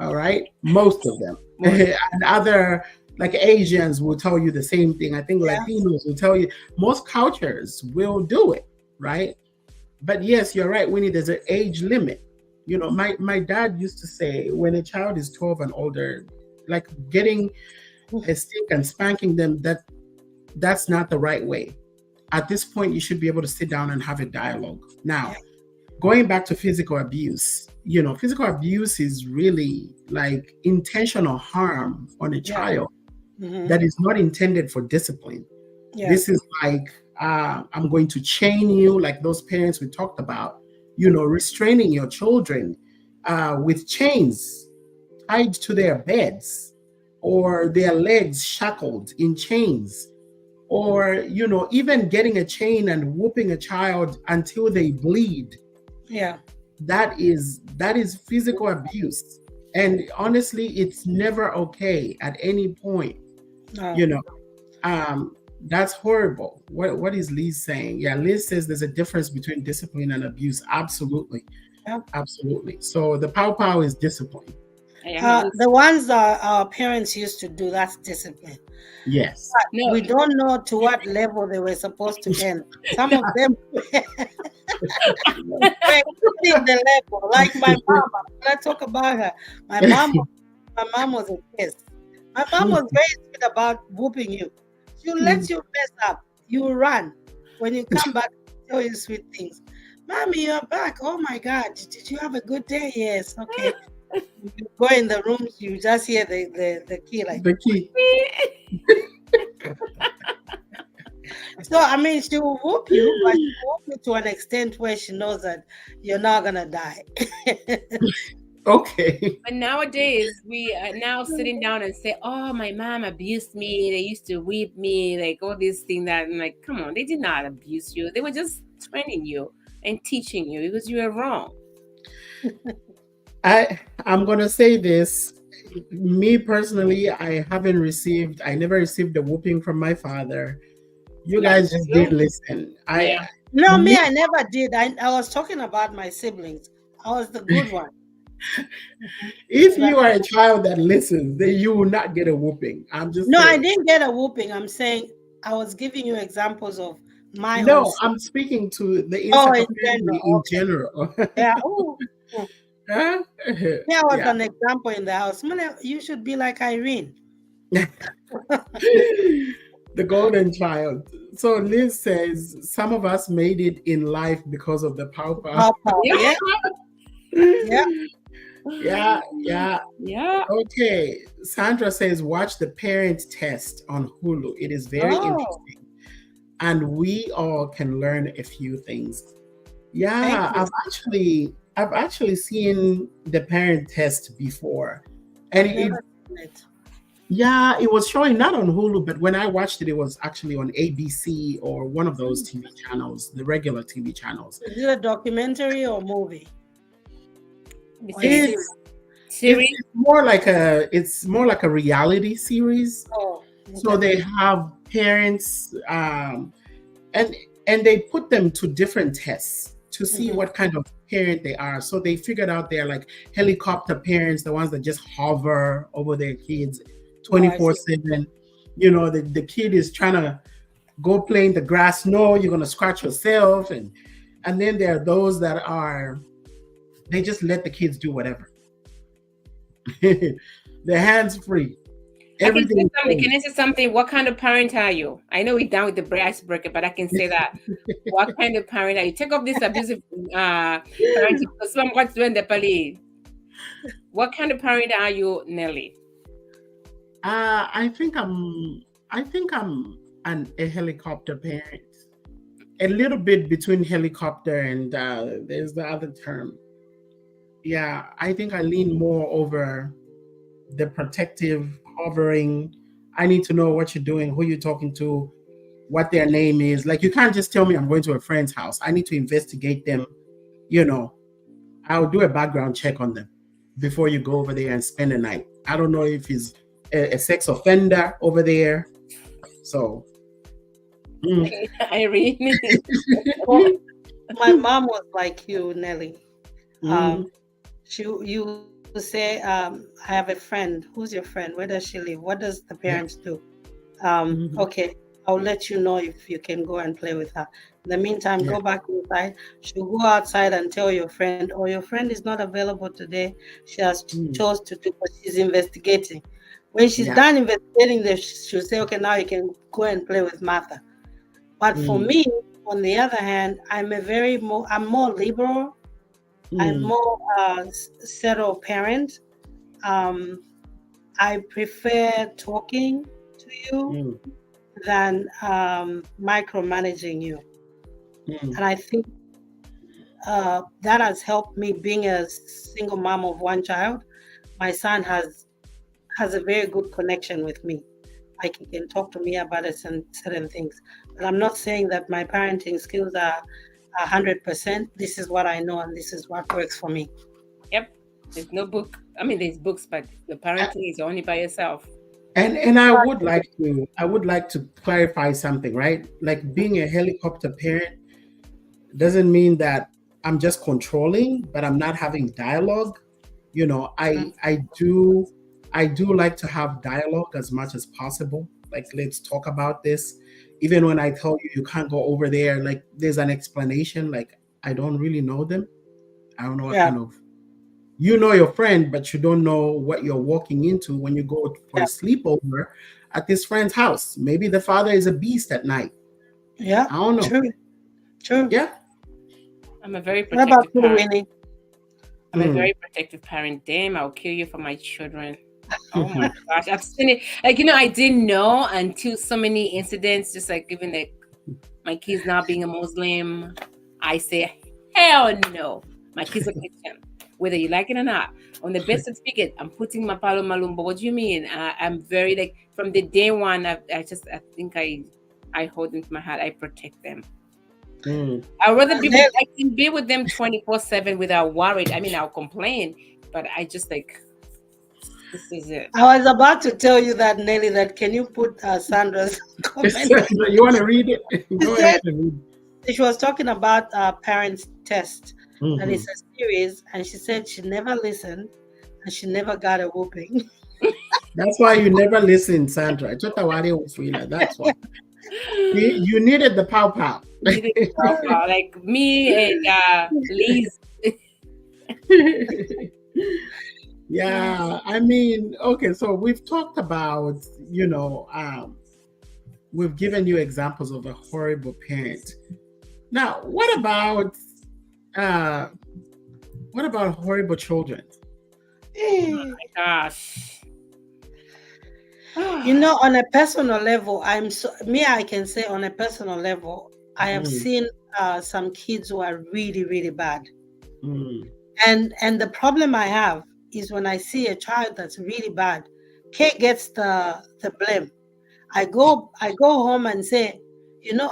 all right? Most of them. And other, like Asians will tell you the same thing. I think Latinos will tell you, most cultures will do it, right? But yes, you're right, Winnie, there's an age limit. You know, my dad used to say when a child is 12 and older, like getting a stick and spanking them, that's not the right way. At this point, you should be able to sit down and have a dialogue. Now, going back to physical abuse, you know, physical abuse is really like intentional harm on a child that is not intended for discipline. This is like, I'm going to chain you, like those parents we talked about, you know, restraining your children with chains tied to their beds, or their legs shackled in chains, or, you know, even getting a chain and whooping a child until they bleed. That is physical abuse. And honestly, it's never okay at any point. You know, that's horrible. What is Liz saying? Yeah, Liz says there's a difference between discipline and abuse. Absolutely. Absolutely. So the pow is discipline. The ones that our parents used to do, that's discipline. Yes. No, we don't know to what level they were supposed to end. Some of them were the level. Like my mom. When I talk about her, my mom was a test. My mom was very sweet about whooping you. She'll let you mess up. You run. When you come back, tell you sweet things. Mommy, you're back. Oh my God. Did you have a good day? Yes. Okay. You go in the rooms, you just hear the key, like the key. So I mean, she will whoop you, but she will whoop you to an extent where she knows that you're not gonna die. Okay. But nowadays, we are now sitting down and say, "Oh, my mom abused me. They used to whip me, like all these things." That I'm like, come on, they did not abuse you. They were just training you and teaching you because you were wrong. I'm gonna say this. Me personally, I never received a whooping from my father. You guys just didn't listen. No, me, I never did. I was talking about my siblings. I was the good one. If you are a child that listens, then you will not get a whooping. I'm just saying. I didn't get a whooping. I'm saying I was giving you examples of my. No, I'm speaking to the Insaka family in general. Yeah. Huh? Yeah, I was an example in the house. You should be like Irene. The golden child. So Liz says some of us made it in life because of the pow. Yeah. Okay. Sandra says watch the parent test on Hulu. It is very interesting. And we all can learn a few things. Yeah, I've actually seen the parent test before. And it was showing not on Hulu, but when I watched it, it was actually on ABC or one of those TV channels, the regular TV channels. Is it a documentary or movie? It's more like a reality series. So they have parents and they put them to different tests to see what kind of parent they are. So they figured out they're like helicopter parents, the ones that just hover over their kids 24/7. You know, the kid is trying to go play in the grass. No, you're going to scratch yourself. And, And then there are those that they just let the kids do whatever. They're hands free. Everything. Can I say something? What kind of parent are you? I know we're done with the icebreaker, but I can say that. What kind of parent are you? Take off this abusive parenting. What kind of parent are you, Nelly? I think I'm a helicopter parent. A little bit between helicopter and there's the other term. Yeah, I think I lean more over the protective, hovering. I need to know what you're doing, who you're talking to, what their name is. Like, you can't just tell me I'm going to a friend's house. I need to investigate them. I'll do a background check on them before you go over there and spend the night. I don't know if he's a sex offender over there. So Irene. My mom was like you, Nelly. You say, I have a friend. Who's your friend? Where does she live? What does the parents do? Okay, I'll let you know if you can go and play with her. In the meantime, go back inside. She'll go outside and tell your friend, or your friend is not available today. She has chose to do what she's investigating. When she's done investigating, she'll say, okay, now you can go and play with Martha. But for me, on the other hand, I'm more liberal. I'm more settled parent. I prefer talking to you than micromanaging you. And I think that has helped me being a single mom of one child. My son has a very good connection with me. Like, he can talk to me about certain things. But I'm not saying that my parenting skills are 100%. This is what I know, and this is what works for me. Yep. There's no book. I mean, there's books, but the parenting is only by yourself. And I would like to clarify something, right? Like, being a helicopter parent doesn't mean that I'm just controlling, but I'm not having dialogue. I do like to have dialogue as much as possible. Like, let's talk about this. Even when I tell you can't go over there, like, there's an explanation. Like, I don't really know them. I don't know what kind of, your friend, but you don't know what you're walking into when you go for a sleepover at this friend's house. Maybe the father is a beast at night. Yeah, I don't know. True. Yeah. I'm a very protective parent. I'm a Mm. very protective parent. Damn, I'll kill you for my children. Oh my gosh, I've seen it. Like, I didn't know until so many incidents, just like even my kids now being a Muslim. I say, hell no. My kids are Christian, whether you like it or not. On the birth certificate, I'm putting my Palo Malumba. What do you mean? I'm very, like, from the day one, I think I hold them to my heart. I protect them. I'd rather I can be with them 24/7 without worried. I mean, I'll complain, but I just like, this is it. I was about to tell you that, Nelly, that can you put Sandra's comment? You want to read it? Go ahead and read. She was talking about parents' test, and it's a series, and she said she never listened and she never got a whooping. That's why you never listened, Sandra. That's why. You needed the pow pow. Like me and Liz. Yeah, I mean, okay, so we've talked about, we've given you examples of a horrible parent. Now, what about horrible children? Oh my gosh. On a personal level, I can say on a personal level, I have seen some kids who are really, really bad. And the problem I have is when I see a child that's really bad, Kate gets the blame. I go home and say,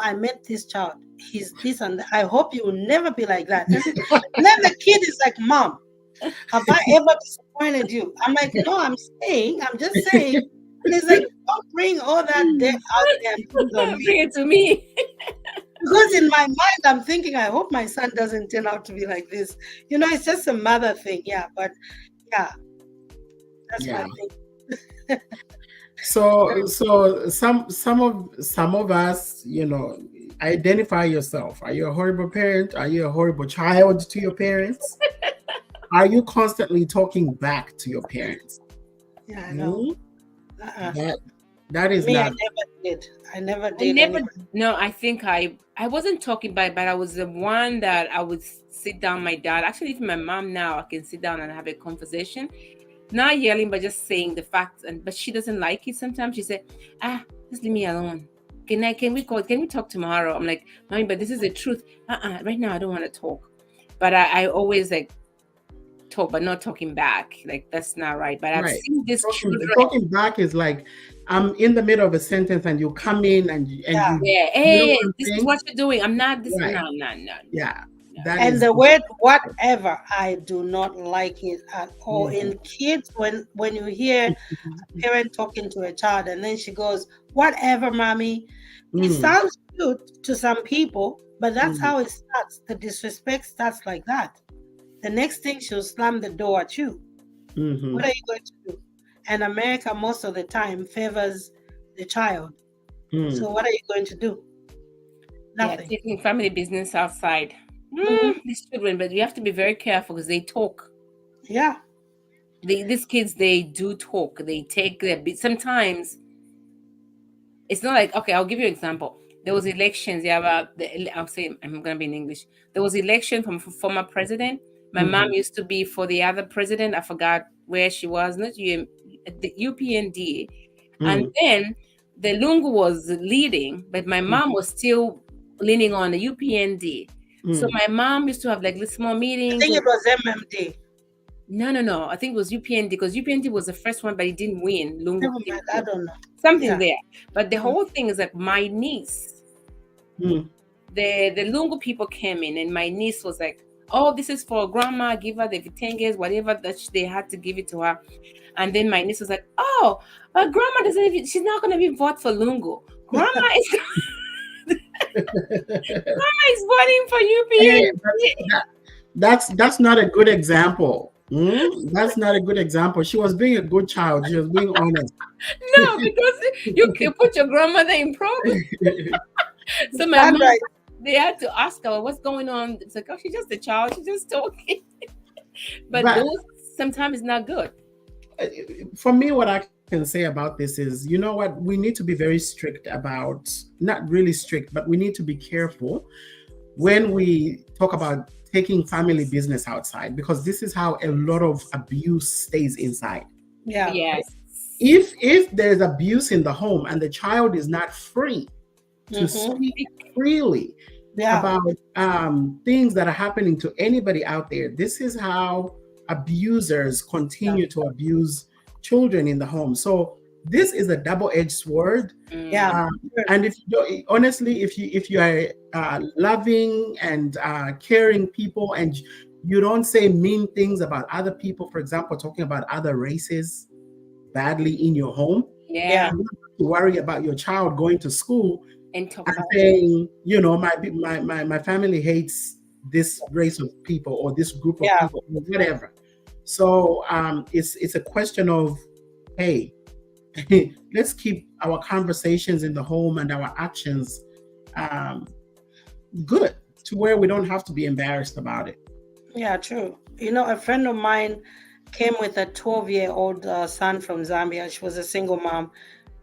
I met this child. He's this and that. I hope you will never be like that. And then the kid is like, Mom, have I ever disappointed you? I'm like, no, I'm just saying. And he's like, don't bring all that debt out there and put it on me. Bring it to me. Because in my mind, I'm thinking, I hope my son doesn't turn out to be like this. It's just a mother thing. Yeah, but yeah, that's my thing. So some of us, identify yourself. Are you a horrible parent? Are you a horrible child to your parents? Are you constantly talking back to your parents? Yeah, I know. That is Me, not. I never did. I never I did. never. Anyway. No, I think I wasn't talking back, but I was the one that I would sit down. My dad, actually, even my mom now, I can sit down and have a conversation, not yelling, but just saying the facts. But she doesn't like it. Sometimes she said, just leave me alone. Can we talk tomorrow? I'm like, mommy, but this is the truth. Right now I don't want to talk. But I always like talk, but not talking back. Like that's not right. But I've seen this talking back is like I'm in the middle of a sentence and you come in and you hey, this is what you're doing. I'm not this. Right. No. Yeah. And the word whatever, I do not like it at all. In kids, when you hear a parent talking to a child and then she goes, whatever, mommy, it sounds cute to some people, but that's how it starts. The disrespect starts like that. The next thing, she'll slam the door at you. What are you going to do? And America, most of the time, favors the child. So what are you going to do? Nothing. Yeah, taking family business outside. These children, but you have to be very careful because they talk. Yeah. These kids, they do talk. They take their sometimes it's not like, okay, I'll give you an example. There was elections, I'll say, I'm going to be in English. There was election from former president. My mom used to be for the other president. I forgot where she was, not the UPND. And then the Lungu was leading, but my mom was still leaning on the UPND. So my mom used to have like small meetings. I think it was MMD. No. I think it was UPND because UPND was the first one, but it didn't win. Lungu I don't know. Something there. But the whole thing is that my niece, the Lungu people came in and my niece was like, oh, this is for grandma, give her the vitenges, whatever that they had to give it to her. And then my niece was like, oh, grandma she's not going to be vote for Lungu. Grandma is... Grandma is voting for UPN. That's not a good example. That's not a good example. She was being a good child. She was being honest. No, because you can put your grandmother in problem. So my mom, they had to ask her, what's going on? It's like, oh, she's just a child. She's just talking. but those sometimes is not good. For me, what I can say about this is, you know what, we need to be very strict about, not really strict, but we need to be careful when we talk about taking family business outside, because this is how a lot of abuse stays inside. Yeah. Yes. If there's abuse in the home and the child is not free to speak freely about things that are happening to anybody out there, this is how abusers continue to abuse children in the home. So this is a double-edged sword. And if you honestly, if you are loving and caring people, and you don't say mean things about other people, for example, talking about other races badly in your home, you don't have to worry about your child going to school and saying, you know, my family hates this race of people or this group of people or whatever. So it's a question of, hey, let's keep our conversations in the home and our actions good, to where we don't have to be embarrassed about it. Yeah, true. You know, a friend of mine came with a 12-year-old son from Zambia. She was a single mom.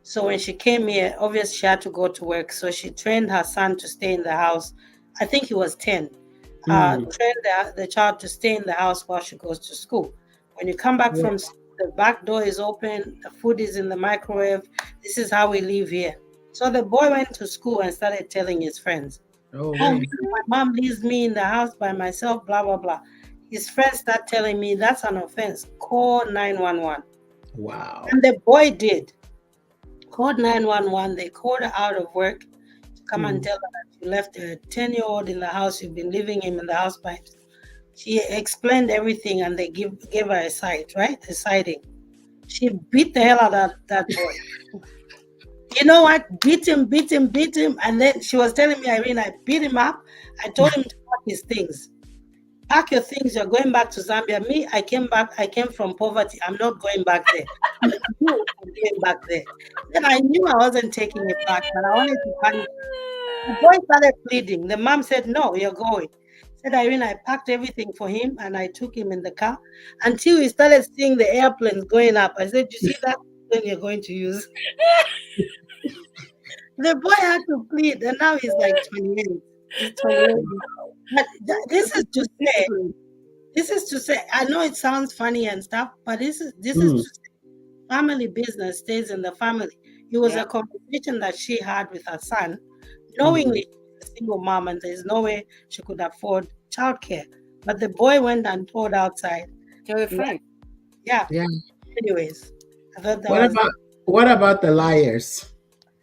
So when she came here, obviously she had to go to work. So she trained her son to stay in the house. I think he was 10. Trained the child to stay in the house while she goes to school. When you come back from school, the back door is open, the food is in the microwave. This is how we live here. So the boy went to school and started telling his friends, my mom leaves me in the house by myself, blah, blah, blah. His friends start telling me that's an offense. Call 911. Wow. And the boy did. Called 911. They called her out of work to come and tell her that you left a 10-year-old in the house. You've been leaving him in the house by himself. She explained everything and they gave her a sight, right? A sighting. She beat the hell out of that boy. You know what? Beat him. And then she was telling me, Irene, I beat him up. I told him to pack his things. Pack your things. You're going back to Zambia. Me, I came from poverty. I'm not going back there. I'm going back there. Then I knew I wasn't taking it back, but I wanted to punish him. The boy started pleading. The mom said, "No, you're going." Said Irene, I packed everything for him and I took him in the car until we started seeing the airplanes going up. I said, "You see that plane you're going to use?" The boy had to plead, and now he's like 28. He's 28. But this is to say, I know it sounds funny and stuff, but this is to say family business stays in the family. It was a conversation that she had with her son, knowingly she's a single mom and there's no way she could afford childcare. But the boy went and told outside. Tell a friend. Yeah. Anyways, I thought that what about the liars?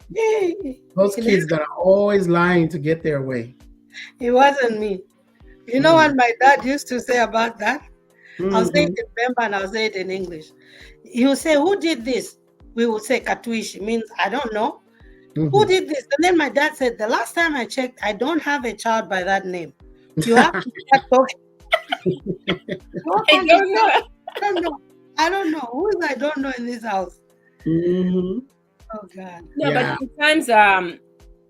Yay. Those kids that are always lying to get their way. It wasn't me. You know what my dad used to say about that? I'll say it in Bemba and I'll say it in English. He will say, "Who did this?" We will say Katuishi, means I don't know. Who did this? And then my dad said, "The last time I checked, I don't have a child by that name. You have to start talking." I don't know. Who is I don't know in this house? Oh God. No, but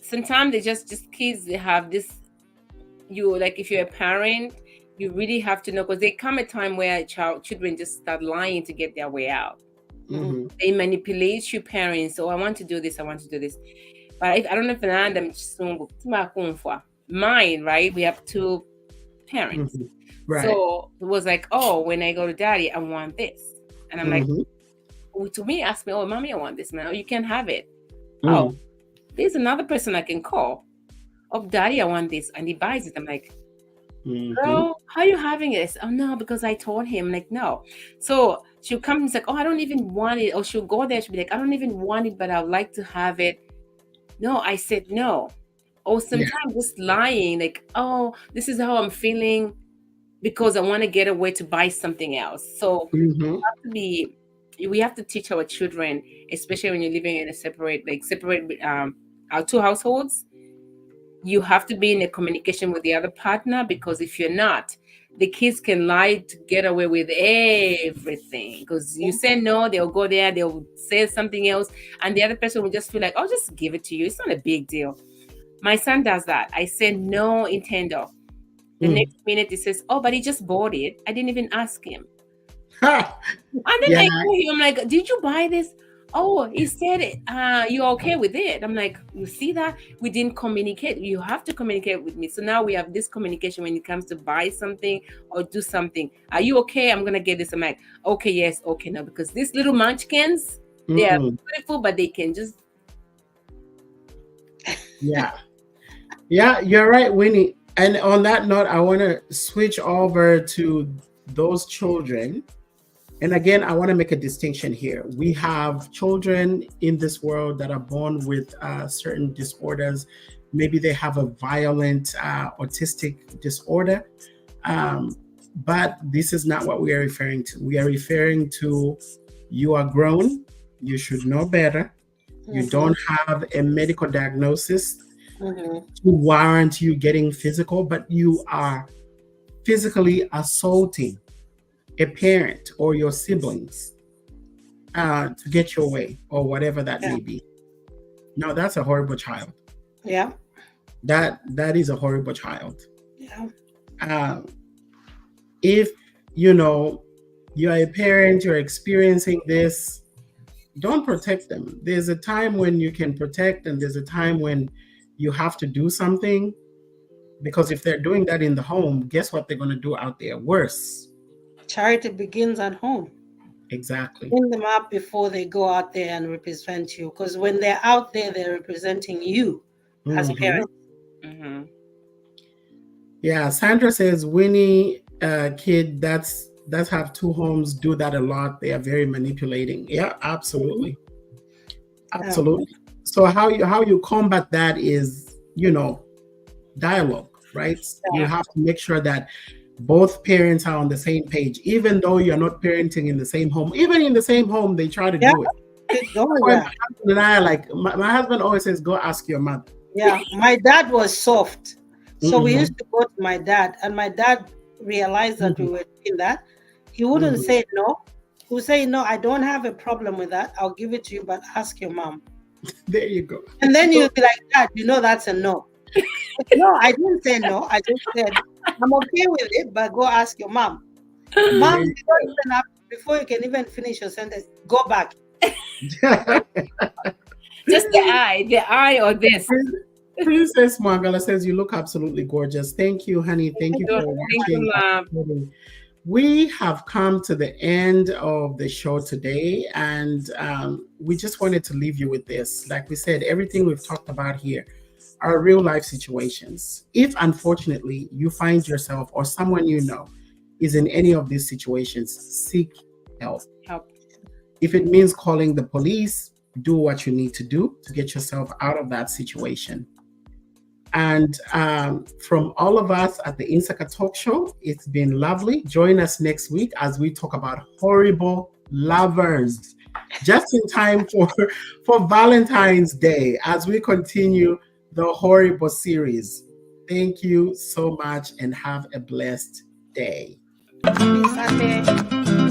sometimes they just kids, they have this, like if you're a parent, you really have to know, because there come a time where children just start lying to get their way out. They manipulate you parents. "Oh, I want to do this, I want to do this." But I don't know if mine, right? We have two parents. Right. So it was like, "Oh, when I go to daddy, I want this." And I'm like, to me, ask me, "Oh, mommy, I want this." "Man, oh, you can't have it." "Oh, there's another person I can call. Oh, daddy, I want this." And he buys it. I'm like, "Girl, how are you having this?" "Oh, no, because I told him." I'm like, "No." So she'll come and say, "Oh, I don't even want it." Or she'll go there. She'll be like, "I don't even want it, but I'd like to have it." No, I said no. Or sometimes just lying, like, "Oh, this is how I'm feeling because I want to get away to buy something else." So we have to teach our children, especially when you're living in a separate our two households. You have to be in a communication with the other partner, because if you're not, the kids can lie to get away with everything. Because you say no, they'll go there, they'll say something else, and the other person will just feel like, "I'll just give it to you. It's not a big deal." My son does that. I say no, Nintendo. The next minute he says, "Oh, but he just bought it. I didn't even ask him." And then I call him, I'm like, "Did you buy this?" "Oh, he said it. You're okay with it." I'm like, "You see that? We didn't communicate. You have to communicate with me." So now we have this communication when it comes to buy something or do something. "Are you okay? I'm gonna get this." I'm like, "Okay, yes, okay, no," because these little munchkins, they are beautiful, but they can just you're right, Winnie. And on that note, I want to switch over to those children. And again, I want to make a distinction here. We have children in this world that are born with certain disorders. Maybe they have a violent autistic disorder. But this is not what we are referring to. We are referring to, you are grown, you should know better. You don't have a medical diagnosis to warrant you getting physical, but you are physically assaulting a parent or your siblings to get your way, or whatever that may be. No, that's a horrible child. Yeah. That is a horrible child. Yeah. If you're a parent, you're experiencing this, don't protect them. There's a time when you can protect, and there's a time when you have to do something, because if they're doing that in the home, guess what they're going to do out there? Worse. Charity begins at home. Exactly. Clean them up before they go out there and represent you, because when they're out there, they're representing you as parents. Yeah, Sandra says, Winnie, kid that's have two homes, do that a lot. They are very manipulating. Yeah, absolutely. Absolutely. So how you combat that is, dialogue, right? You have to make sure that both parents are on the same page, even though you're not parenting in the same home. Even in the same home, they try to do it. My husband and I are like, my husband always says, go ask your mother. Yeah, my dad was soft. So we used to go to my dad, and my dad realized that we were doing that. He wouldn't say no. He would say, "No, I don't have a problem with that. I'll give it to you, but ask your mom." There you go. And then you'd be like, "Dad, that's a no." No, I didn't say no. I just said I'm okay with it, but go ask your mom. Mom, you don't even have, before you can even finish your sentence, go back. Just the eye or this. Princess Mangala says you look absolutely gorgeous. Thank you, honey. Thank you for watching. Mom. We have come to the end of the show today, and we just wanted to leave you with this. Like we said, everything we've talked about here are real life situations. If unfortunately you find yourself or someone you know is in any of these situations, seek help. If it means calling the police, do what you need to do to get yourself out of that situation. And from all of us at the Insaka Talk Show, it's been lovely. Join us next week as we talk about horrible lovers, just in time for Valentine's Day, as we continue the horrible series. Thank you so much and have a blessed day. Happy Sunday.